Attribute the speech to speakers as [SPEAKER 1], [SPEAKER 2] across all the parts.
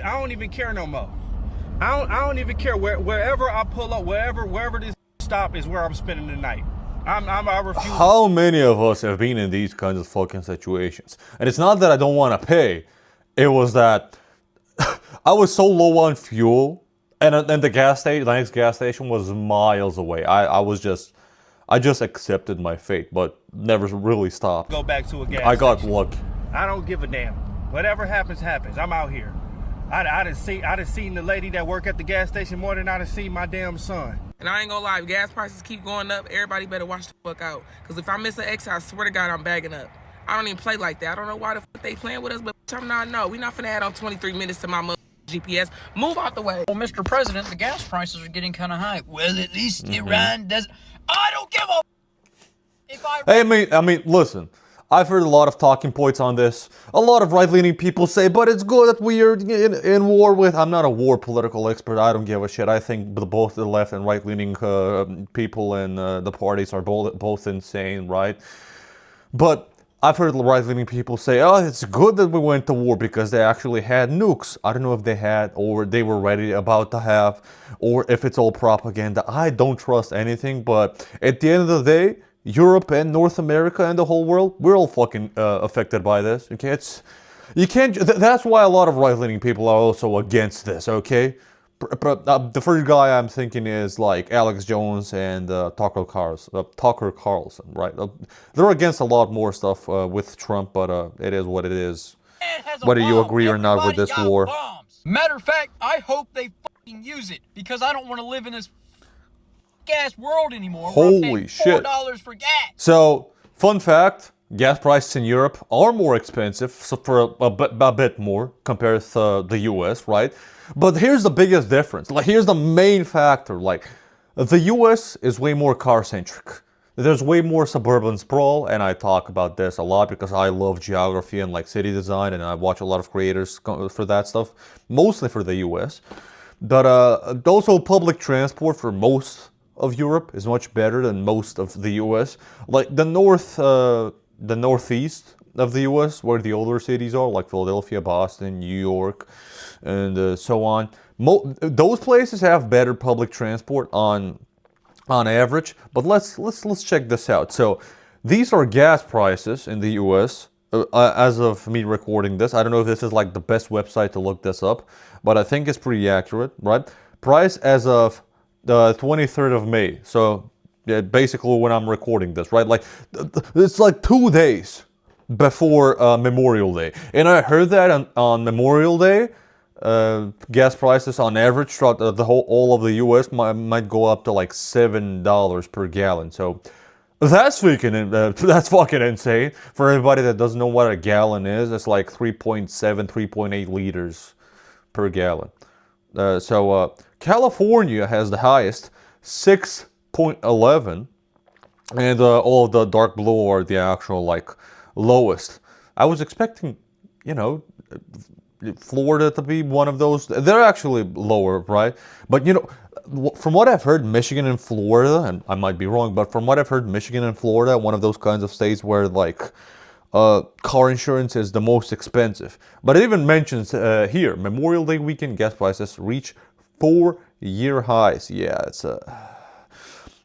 [SPEAKER 1] I don't even care no more. I don't even care wherever I pull up, wherever this stop is where I'm spending the night. I refuse.
[SPEAKER 2] How many of us have been in these kinds of fucking situations? And it's not that I don't want to pay. It was that I was so low on fuel, and then the next gas station was miles away. I just accepted my fate, but never really stopped.
[SPEAKER 1] Go back to a gas
[SPEAKER 2] I got
[SPEAKER 1] station.
[SPEAKER 2] lucky.
[SPEAKER 1] I don't give a damn. Whatever happens, happens. I'm out here. I done seen the lady that work at the gas station more than I done seen my damn son.
[SPEAKER 3] And I ain't gonna lie, if gas prices keep going up, everybody better watch the fuck out. Cause if I miss an exit, I swear to God, I'm bagging up. I don't even play like that. I don't know why the fuck they playing with us, but I'm not. No, we not finna add on 23 minutes to my GPS. Move out the way.
[SPEAKER 4] Well, Mr. President, the gas prices are getting kind of high. Well, at least Iran doesn't. I don't give a. If
[SPEAKER 2] I mean, listen. I've heard a lot of talking points on this. A lot of right-leaning people say, but it's good that we are in war with... I'm not a war political expert. I don't give a shit. I think both the left and right-leaning people and the parties are both insane, right? But I've heard right-leaning people say, oh, it's good that we went to war because they actually had nukes. I don't know if they had or they were ready about to have or if it's all propaganda. I don't trust anything, but at the end of the day, Europe and North America and the whole world, we're all fucking affected by this. Okay, you can't. That's why a lot of right-leaning people are also against this. Okay, the first guy I'm thinking is like Alex Jones and Tucker Carlson, right? They're against a lot more stuff with Trump, but it is what it is. Whether you agree or not with this war.
[SPEAKER 4] Bombs. Matter of fact, I hope they fucking use it because I don't want to live in this gas world anymore.
[SPEAKER 2] Holy shit.
[SPEAKER 4] $4 for gas.
[SPEAKER 2] So, fun fact, gas prices in Europe are more expensive, so for a bit more compared to the US, right? But here's the biggest difference. Like, here's the main factor. Like, the US is way more car-centric. There's way more suburban sprawl, and I talk about this a lot because I love geography and like city design, and I watch a lot of creators for that stuff, mostly for the US. But also public transport for most of Europe is much better than most of the US. Like the northeast of the US, where the older cities are, like Philadelphia, Boston, New York, and so on. Those places have better public transport on average. But let's check this out. So these are gas prices in the US as of me recording this. I don't know if this is like the best website to look this up, but I think it's pretty accurate, right? Price as of the 23rd of May. So yeah, basically when I'm recording this, right? Like it's like 2 days before Memorial Day. And I heard that on Memorial Day, gas prices on average throughout all of the US might go up to like $7 per gallon. So that's fucking insane. For everybody that doesn't know what a gallon is, it's like 3.7, 3.8 liters per gallon. So California has the highest, 6.11, and all of the dark blue are the actual like lowest. I was expecting, Florida to be one of those. They're actually lower, right? But from what I've heard, Michigan and Florida, and I might be wrong, but from what I've heard, Michigan and Florida, one of those kinds of states where like car insurance is the most expensive. But it even mentions here, Memorial Day weekend gas prices reach 4-year highs. Yeah, it's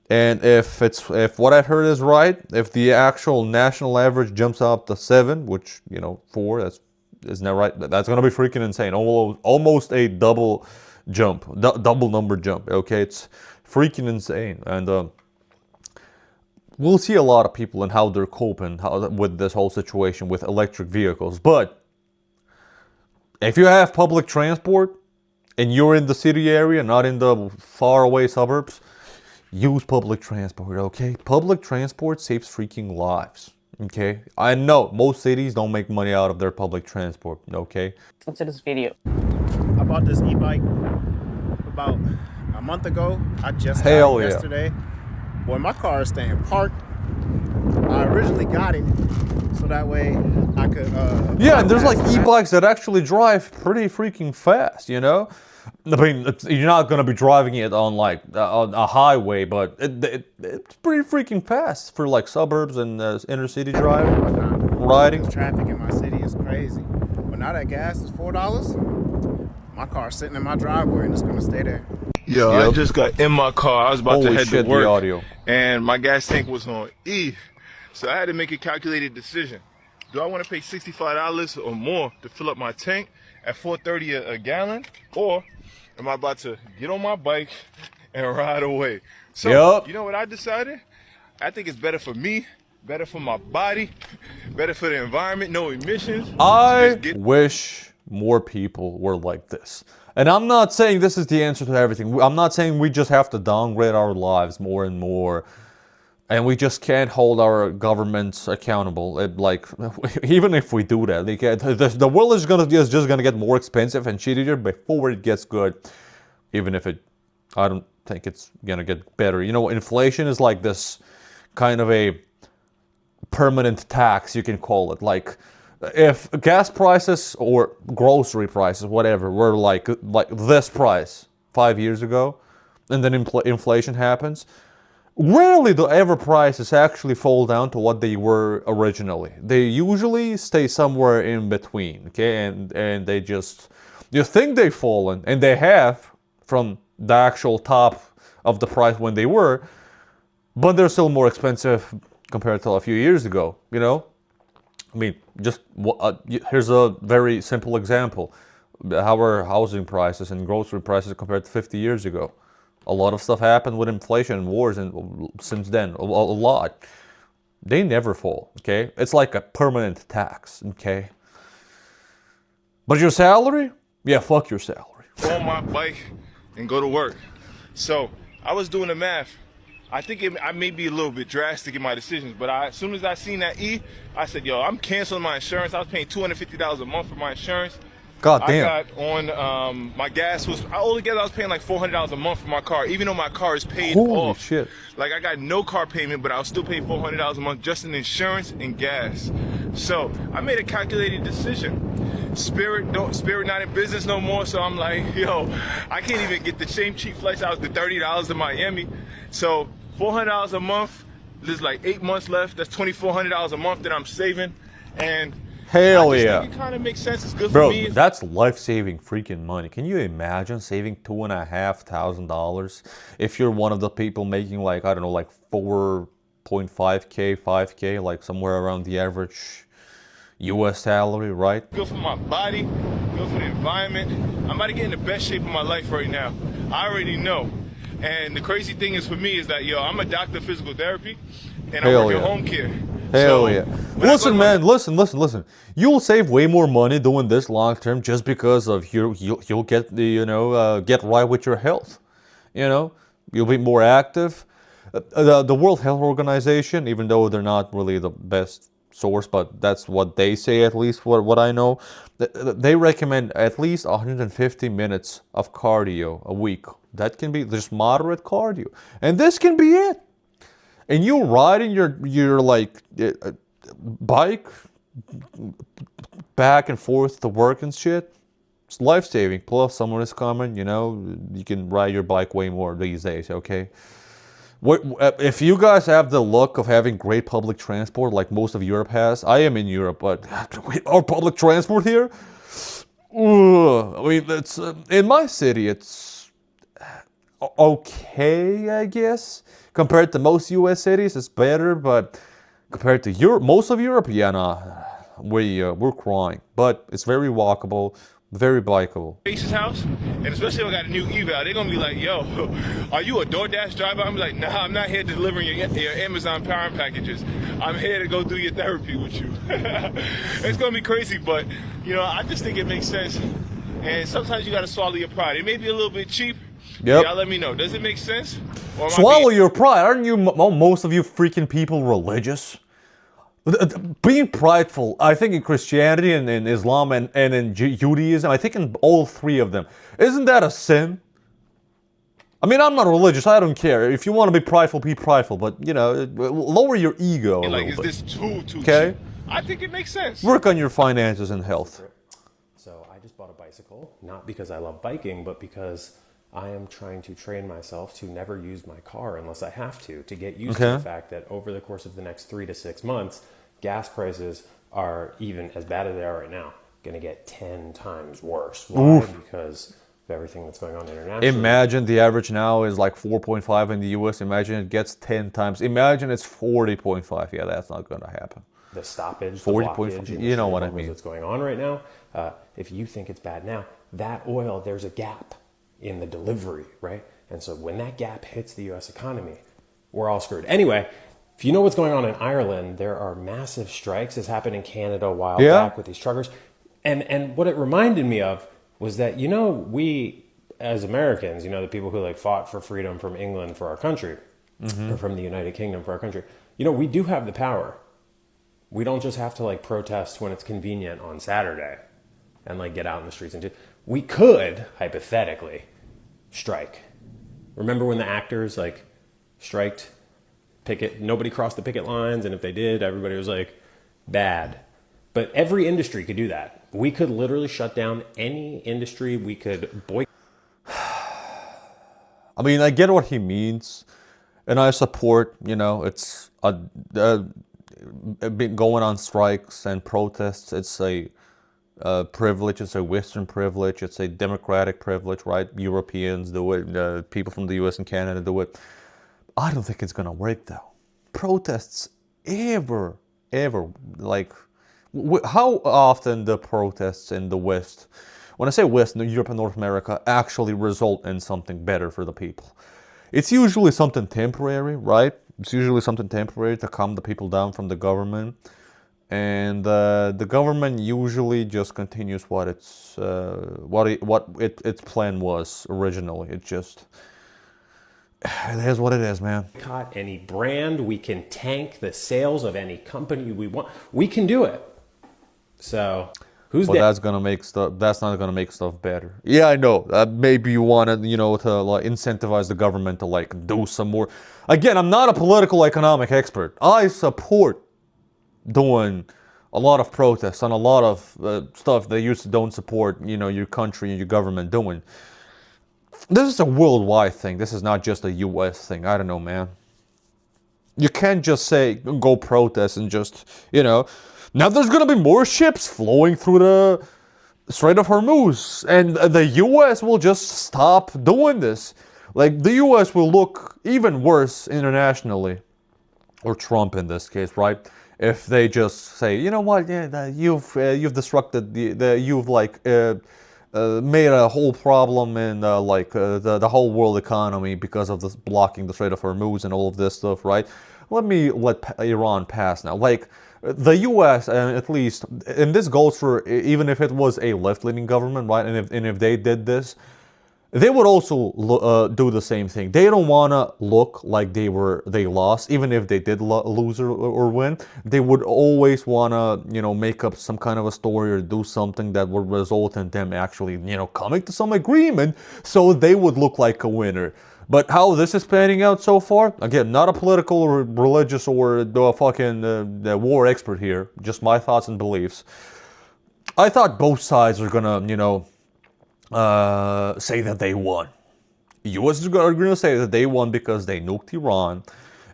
[SPEAKER 2] and if what I've heard is right, if the actual national average jumps up to 7, which 4, isn't that right? That's gonna be freaking insane. Almost a double jump, double number jump. Okay, it's freaking insane, and we'll see a lot of people and how they're coping with this whole situation with electric vehicles. But if you have public transport and you're in the city area, not in the faraway suburbs, use public transport, okay? Public transport saves freaking lives, okay? I know most cities don't make money out of their public transport, okay?
[SPEAKER 5] Into this video.
[SPEAKER 6] I bought this e-bike about a month ago. I just got
[SPEAKER 2] Hell
[SPEAKER 6] it
[SPEAKER 2] yeah.
[SPEAKER 6] yesterday. Boy, my car is staying parked. I originally got it so that way I could...
[SPEAKER 2] yeah, and there's like e-bikes that actually drive pretty freaking fast, I mean, you're not going to be driving it on like a highway, but it's pretty freaking fast for like suburbs and inner city riding.
[SPEAKER 6] The traffic in my city is crazy. But now that gas is $4, My car's sitting in my driveway and it's gonna stay there.
[SPEAKER 5] Yo,
[SPEAKER 2] Yep.
[SPEAKER 5] I just got in my car. I was about
[SPEAKER 2] Holy
[SPEAKER 5] to head
[SPEAKER 2] shit,
[SPEAKER 5] to work,
[SPEAKER 2] the audio.
[SPEAKER 5] and my gas tank was on E. So I had to make a calculated decision. Do I want to pay $65 or more to fill up my tank at $4.30 a gallon, or am I about to get on my bike and ride away? So,
[SPEAKER 2] Yup.
[SPEAKER 5] you know what I decided? I think it's better for me, better for my body, better for the environment, no emissions.
[SPEAKER 2] I
[SPEAKER 5] Just get-
[SPEAKER 2] wish more people were like this. And I'm not saying this is the answer to everything. I'm not saying we just have to downgrade our lives more and more, and we just can't hold our governments accountable. Like, even if we do that, the world is just gonna get more expensive and shittier before it gets good. Even if I don't think it's gonna get better. You know, inflation is like this kind of a permanent tax, you can call it. Like, if gas prices or grocery prices, whatever, were like this price 5 years ago, and then inflation happens, rarely do ever prices actually fall down to what they were originally. They usually stay somewhere in between, okay? And they just, you think they've fallen, and they have from the actual top of the price when they were, but they're still more expensive compared to a few years ago, you know? I mean, just here's a very simple example. How are housing prices and grocery prices compared to 50 years ago? A lot of stuff happened with inflation and wars, and since then, a lot. They never fall, okay? It's like a permanent tax, okay? But your salary? Yeah, fuck your salary.
[SPEAKER 5] on my bike and go to work. So I was doing the math. I think I may be a little bit drastic in my decisions, but as soon as I seen that E, I said, yo, I'm canceling my insurance. I was paying $250 a month for my insurance.
[SPEAKER 2] God damn.
[SPEAKER 5] I got on, my gas was, altogether I was paying like $400 a month for my car, even though my car is paid
[SPEAKER 2] Holy
[SPEAKER 5] off.
[SPEAKER 2] shit.
[SPEAKER 5] Like, I got no car payment, but I was still paying $400 a month just in insurance and gas. So I made a calculated decision. Spirit not in business no more, so I'm like, yo, I can't even get the same cheap flights out to $30 to Miami. So $400 a month, there's like 8 months left. That's $2,400 a month that I'm saving, and
[SPEAKER 2] Hell
[SPEAKER 5] I just
[SPEAKER 2] yeah.
[SPEAKER 5] think it kind of makes sense. It's good
[SPEAKER 2] Bro,
[SPEAKER 5] for me.
[SPEAKER 2] that's life-saving freaking money. Can you imagine saving $2,500 if you're one of the people making like, I don't know, like 4.5K, 5K, like somewhere around the average US salary, right?
[SPEAKER 5] Good for my body, good for the environment. I'm about to get in the best shape of my life right now. I already know. And the crazy thing is for me is that, yo, I'm a doctor of physical therapy, and I
[SPEAKER 2] Hell
[SPEAKER 5] work in
[SPEAKER 2] yeah.
[SPEAKER 5] home care.
[SPEAKER 2] Hell
[SPEAKER 5] So,
[SPEAKER 2] yeah.
[SPEAKER 5] when I
[SPEAKER 2] Listen,
[SPEAKER 5] go to
[SPEAKER 2] man, listen. You'll save way more money doing this long term just because of you'll get the, get right with your health. You know, you'll be more active. The World Health Organization, even though they're not really the best source, but that's what they say, at least what I know, they recommend at least 150 minutes of cardio a week. That can be just moderate cardio, and this can be it. And you riding your like bike back and forth to work and shit, it's life-saving. Plus someone is coming, you know, you can ride your bike way more these days, okay? If you guys have the luck of having great public transport like most of Europe has, I am in Europe, but our public transport here, I mean, it's in my city, it's okay, I guess. Compared to most U.S. cities, it's better, but compared to Europe, most of Europe, yeah, nah, we're crying. But it's very walkable, very bikeable.
[SPEAKER 5] Face's house, and especially if I got a new eval, they're gonna be like, yo, are you a DoorDash driver? I'm like, nah, I'm not here delivering your Amazon Prime packages. I'm here to go do your therapy with you. It's gonna be crazy, but you know, I just think it makes sense. And sometimes you gotta swallow your pride. It may be a little bit cheap.
[SPEAKER 2] Yep.
[SPEAKER 5] Y'all let me know. Does it make sense? Or am I
[SPEAKER 2] Swallow
[SPEAKER 5] being-
[SPEAKER 2] your pride. Aren't you, most of you freaking people, religious? Being prideful, I think in Christianity and in Islam and in Judaism, I think in all three of them, isn't that a sin? I mean, I'm not religious, I don't care. If you want to be prideful, but, you know, lower your ego a
[SPEAKER 5] like,
[SPEAKER 2] little
[SPEAKER 5] is
[SPEAKER 2] bit.
[SPEAKER 5] this too
[SPEAKER 2] Okay.
[SPEAKER 5] cheap? I think it makes sense.
[SPEAKER 2] Work on your finances and health.
[SPEAKER 7] So I just bought a bicycle, not because I love biking, but because I am trying to train myself to never use my car unless I have to get used to
[SPEAKER 2] Okay.
[SPEAKER 7] the fact that over the course of the next 3 to 6 months, gas prices are even as bad as they are right now going to get 10 times worse. Why? Because of everything that's going on internationally.
[SPEAKER 2] Imagine the average now is like 4.5 in the US. Imagine it gets 10 times. Imagine it's 40.5. Yeah, that's not going to happen.
[SPEAKER 7] The stoppage, the
[SPEAKER 2] 40
[SPEAKER 7] blockage, in the
[SPEAKER 2] you know
[SPEAKER 7] Strait
[SPEAKER 2] what I
[SPEAKER 7] of Hormuz
[SPEAKER 2] mean.
[SPEAKER 7] that's going on right now. If you think it's bad now, that oil, there's a gap in the delivery, right? And so when that gap hits the US economy, we're all screwed. Anyway, if you know what's going on in Ireland, there are massive strikes. This happened in Canada a while back with these truckers. And what it reminded me of was that, you know, we as Americans, you know, the people who like fought for freedom from England for our country, or from the United Kingdom for our country, you know, we do have the power. We don't just have to like protest when it's convenient on Saturday and like get out in the streets and do. We could hypothetically strike. Remember when the actors like striked, picket, nobody crossed the picket lines, and if they did, everybody was like, bad. But every industry could do that. We could literally shut down any industry. We could boycott.
[SPEAKER 2] I mean, I get what he means, and I support, you know, it's going on strikes and protests. It's a privilege. It's a Western privilege. It's a democratic privilege, right? Europeans do it. People from the US and Canada do it. I don't think it's gonna work though. Protests ever, like, how often the protests in the West, when I say West, Europe and North America, actually result in something better for the people? It's usually something temporary, right? It's usually something temporary to calm the people down from the government. And the government usually just continues what its plan was originally. It just, it is what it is, man.
[SPEAKER 7] Boycott any brand. We can tank the sales of any company we want. We can do it. So who's
[SPEAKER 2] But that's gonna make stuff. That's not gonna make stuff better. Yeah, I know. Maybe you want to, you know, to like incentivize the government to like do some more. Again, I'm not a political economic expert. I support doing a lot of protests on a lot of stuff that you don't support, you know, your country and your government doing. This is a worldwide thing. This is not just a US thing. I don't know, man. You can't just say, go protest and just, you know, now there's going to be more ships flowing through the Strait of Hormuz, and the US will just stop doing this. Like, the US will look even worse internationally, or Trump in this case, right? If they just say, you know what, yeah, you've disrupted you've like made a whole problem in the whole world economy because of this blocking the Strait of Hormuz and all of this stuff, right? Let me let Iran pass now. Like, the U.S. At least, and this goes for even if it was a left-leaning government, right? And if they did this, they would also do the same thing. They don't want to look like they lost, even if they did lose or win. They would always want to, you know, make up some kind of a story or do something that would result in them actually, you know, coming to some agreement, so they would look like a winner. But how this is panning out so far, again, not a political or religious or the war expert here, just my thoughts and beliefs. I thought both sides are gonna, you know, say that they won. U.S. is going to say that they won because they nuked Iran,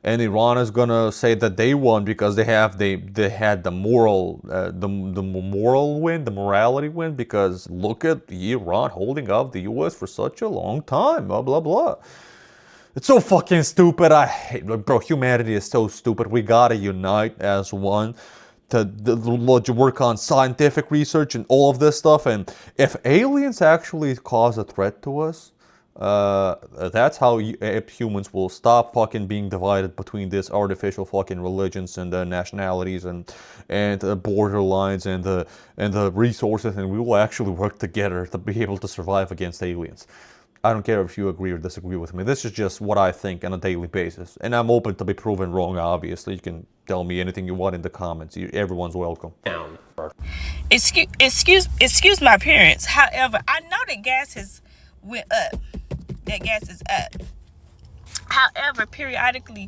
[SPEAKER 2] and Iran is going to say that they won because they had the moral win, the morality win, because look at Iran holding up the U.S. for such a long time, blah blah blah. It's so fucking stupid. I hate, bro. Humanity is so stupid. We gotta unite as one to work on scientific research and all of this stuff. And if aliens actually cause a threat to us, that's how humans will stop fucking being divided between these artificial fucking religions and nationalities and border lines and the resources, and we will actually work together to be able to survive against aliens. I don't care if you agree or disagree with me. This is just what I think on a daily basis. And I'm open to be proven wrong, obviously. You can tell me anything you want in the comments. Everyone's welcome.
[SPEAKER 8] Excuse my appearance. However, I know that gas has went up. That gas is up. However, periodically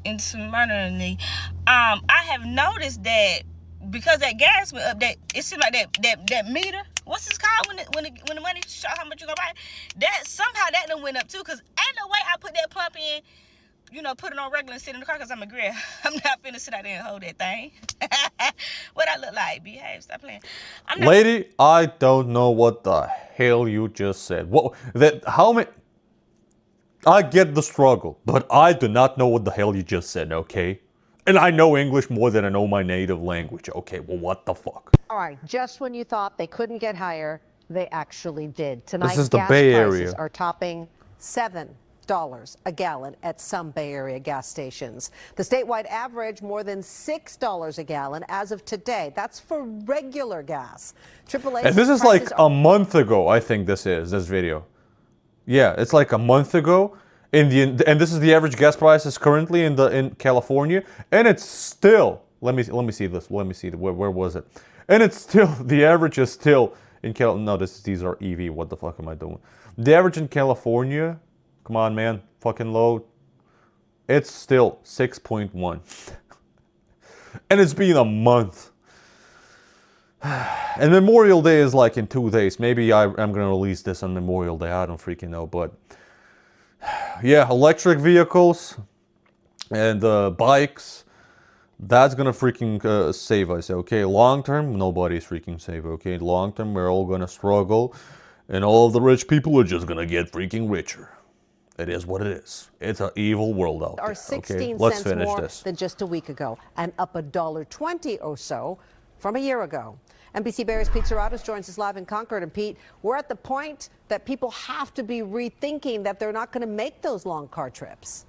[SPEAKER 8] and similarly, I have noticed that because that gas went up, that it seems like that meter, what's this called when the money show how much you gonna buy, that somehow that done went up too. Cause ain't no way I put that pump in you know, put it on regular and sit in the car because I'm a girl. I'm not finna sit out there and hold that thing. What I look like? Behave. Stop playing. I'm not.
[SPEAKER 2] Lady, I don't know what the hell you just said. What? How many? I get the struggle, but I do not know what the hell you just said, okay? And I know English more than I know my native language. Okay, well, what the fuck?
[SPEAKER 9] All right, just when you thought they couldn't get higher, they actually did. Tonight,
[SPEAKER 2] This is the
[SPEAKER 9] gas
[SPEAKER 2] Bay
[SPEAKER 9] prices
[SPEAKER 2] Area.
[SPEAKER 9] are topping $7 a gallon at some Bay Area gas stations. The statewide average more than $6 a gallon as of today. That's for regular gas. AAA.
[SPEAKER 2] And this is like a month ago, I think this video. Yeah, it's like a month ago. And this is the average gas prices currently in California, and it's still. Let me see this. Let me see where was it? And it's still, the average is still in no, these are EV. What the fuck am I doing? The average in California, come on, man, fucking load. It's still 6.1, and it's been a month. And Memorial Day is like in 2 days. Maybe I'm gonna release this on Memorial Day. I don't freaking know, but. Yeah, electric vehicles and bikes, that's gonna freaking save us, okay? Long term, nobody's freaking safe, okay? Long term, we're all gonna struggle, and all of the rich people are just gonna get freaking richer. It is what it is. It's an evil world out there,
[SPEAKER 9] Are 16
[SPEAKER 2] okay? Let's
[SPEAKER 9] cents
[SPEAKER 2] finish
[SPEAKER 9] more
[SPEAKER 2] this.
[SPEAKER 9] than just a week ago, and up $1.20 or so from a year ago. NBC Barry's Pete Serratos joins us live in Concord. And Pete, we're at the point that people have to be rethinking that they're not going to make those long car trips.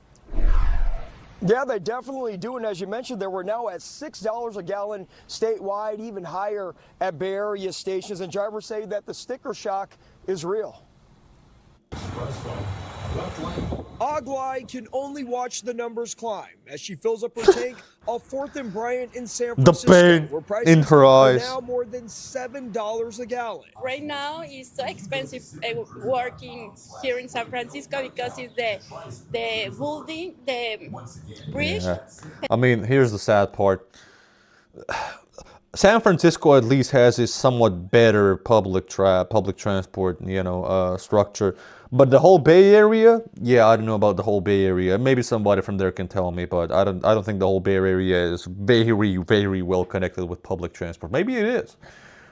[SPEAKER 10] Yeah, they definitely do. And as you mentioned, we're now at $6 a gallon statewide, even higher at Bay Area stations. And drivers say that the sticker shock is real. Aglai can only watch the numbers climb as she fills up her tank off 4th and Bryant in San Francisco.
[SPEAKER 2] The pain
[SPEAKER 10] where prices
[SPEAKER 2] in her
[SPEAKER 10] are
[SPEAKER 2] eyes.
[SPEAKER 10] now more than $7 a gallon.
[SPEAKER 11] Right now, it's so expensive working here in San Francisco because it's the building, the bridge.
[SPEAKER 2] Yeah. I mean, here's the sad part. San Francisco at least has a somewhat better public transport, structure. But the whole Bay Area, yeah, I don't know about the whole Bay Area. Maybe somebody from there can tell me, but I don't think the whole Bay Area is very, very well connected with public transport. Maybe it is.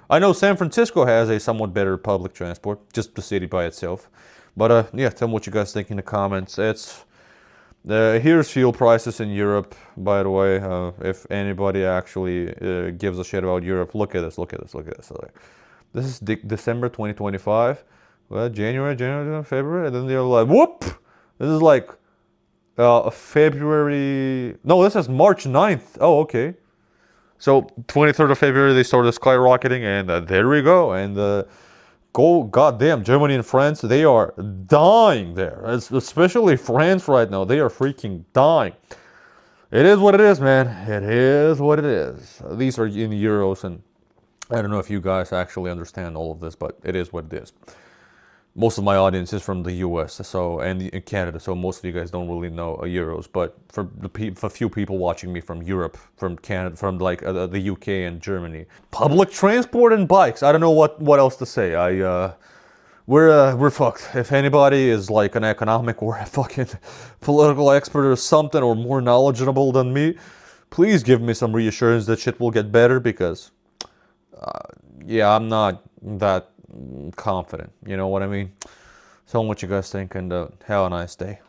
[SPEAKER 2] I know San Francisco has a somewhat better public transport, just the city by itself. But yeah, tell me what you guys think in the comments. Here's fuel prices in Europe, by the way. If anybody actually gives a shit about Europe, look at this. This is December 2025. Well, January, February, and then they're like, whoop! This is like February. No, this is March 9th. Oh, okay. So 23rd of February, they started skyrocketing, and there we go. And goddamn, Germany and France, they are dying there. Especially France right now. They are freaking dying. It is what it is, man. It is what it is. These are in euros, and I don't know if you guys actually understand all of this, but it is what it is. Most of my audience is from the US and in Canada, so most of you guys don't really know euros. But for a few people watching me from Europe, from Canada, from like the UK and Germany, public transport and bikes. I don't know what else to say. We're fucked. If anybody is like an economic or a fucking political expert or something, or more knowledgeable than me, please give me some reassurance that shit will get better, because yeah, I'm not that confident, you know what I mean? Tell me what you guys think, and have a nice day.